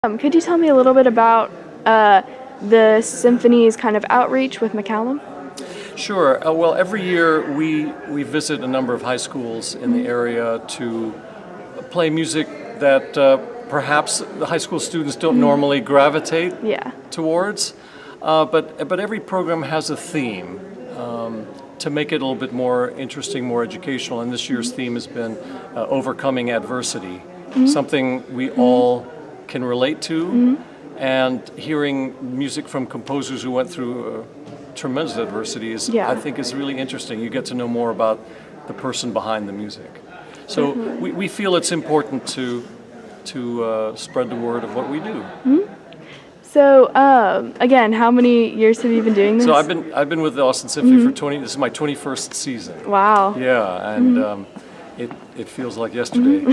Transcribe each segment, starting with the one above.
Could you tell me a little bit about the symphony's kind of outreach with McCallum? Sure. Well, every year we visit a number of high schools in the area to play music that perhaps the high school students don't normally gravitate towards. But every program has a theme to make it a little bit more interesting, more educational. And this year's theme has been overcoming adversity, something we all can relate to, and hearing music from composers who went through tremendous adversity I think is really interesting. You get to know more about the person behind the music. So we feel it's important to spread the word of what we do. So again, how many years have you been doing this? So I've been with the Austin Symphony for 20. This is my 21st season. Wow. Yeah, and it feels like yesterday.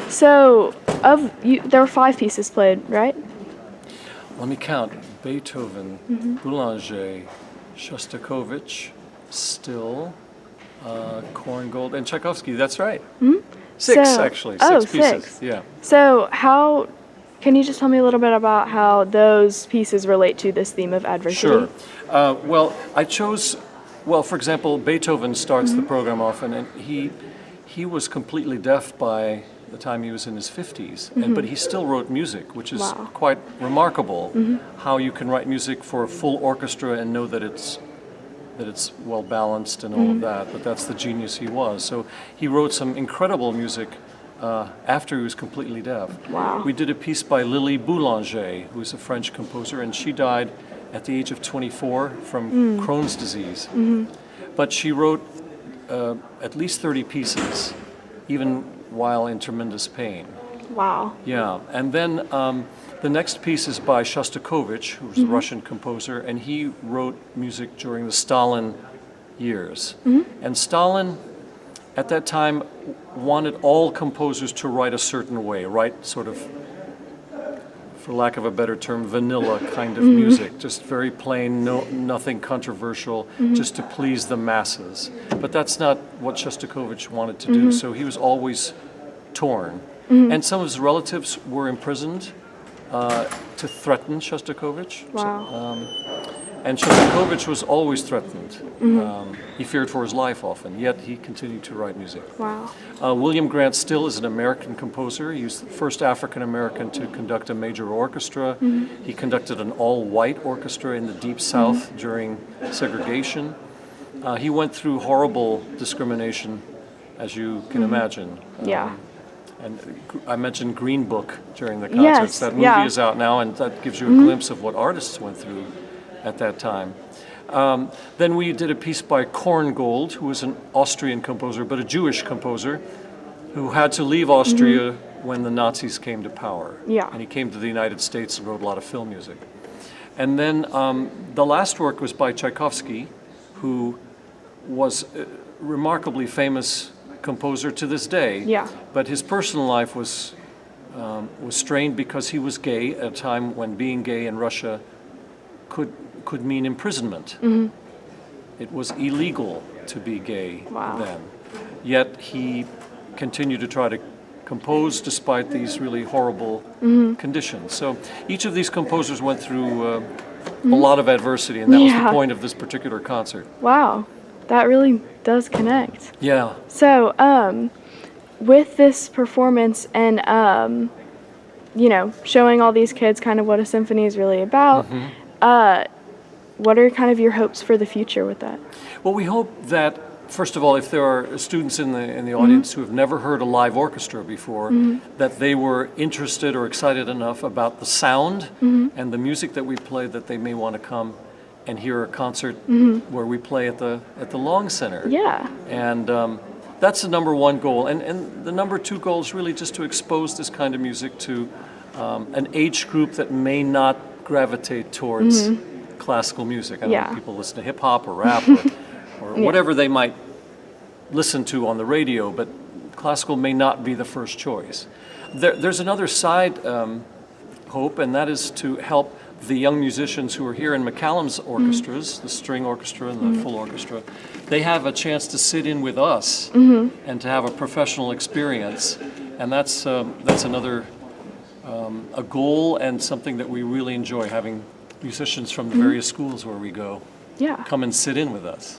So there were 5 pieces played, right? Let me count. Beethoven, Boulanger, Shostakovich, Still, Korngold, and Tchaikovsky. That's right. 6 actually. 6 pieces. 6. Yeah. So can you just tell me a little bit about how those pieces relate to this theme of adversity? Sure. Well, I chose. Well, for example, Beethoven starts the program off, and he was completely deaf by the time he was in his 50s, but he still wrote music, which is quite remarkable. How you can write music for a full orchestra and know that it's well balanced and all of that. But that's the genius he was. So he wrote some incredible music after he was completely deaf. Wow. We did a piece by Lily Boulanger, who's a French composer, and she died at the age of 24 from Crohn's disease. But she wrote at least 30 pieces, even while in tremendous pain. Wow. Yeah, and then the next piece is by Shostakovich, who's a Russian composer, and he wrote music during the Stalin years. And Stalin, at that time, wanted all composers to write a certain way, write sort of, for lack of a better term, vanilla kind of music, just very plain, nothing controversial, just to please the masses. But that's not what Shostakovich wanted to do, so he was always torn. And some of his relatives were imprisoned to threaten Shostakovich. Wow. And Shostakovich was always threatened. He feared for his life often, yet he continued to write music. Wow. William Grant Still is an American composer. He was the first African American to conduct a major orchestra. He conducted an all-white orchestra in the Deep South during segregation. He went through horrible discrimination, as you can imagine. Yeah. And I mentioned Green Book during the concerts. That movie is out now, and that gives you a glimpse of what artists went through at that time. Then we did a piece by Korngold, who was an Austrian composer, but a Jewish composer, who had to leave Austria when the Nazis came to power. Yeah. And he came to the United States and wrote a lot of film music. And then the last work was by Tchaikovsky, who was a remarkably famous composer to this day. Yeah. But his personal life was strained because he was gay at a time when being gay in Russia could mean imprisonment. It was illegal to be gay then. Yet he continued to try to compose despite these really horrible conditions. So each of these composers went through a lot of adversity, and that was the point of this particular concert. Wow. That really does connect. Yeah. So, with this performance and, showing all these kids kind of what a symphony is really about, what are kind of your hopes for the future with that? Well, we hope that, first of all, if there are students in the audience who have never heard a live orchestra before, that they were interested or excited enough about the sound and the music that we play that they may want to come and hear a concert where we play at the Long Center. Yeah. And that's the number one goal. And the number 2 goal is really just to expose this kind of music to an age group that may not gravitate towards classical music. I know people listen to hip-hop or rap or whatever they might listen to on the radio, but classical may not be the first choice. There's another side hope, and that is to help the young musicians who are here in McCallum's orchestras, the string orchestra and the full orchestra, they have a chance to sit in with us and to have a professional experience And that's another a goal and something that we really enjoy, having musicians from the various schools where we go Yeah. come and sit in with us.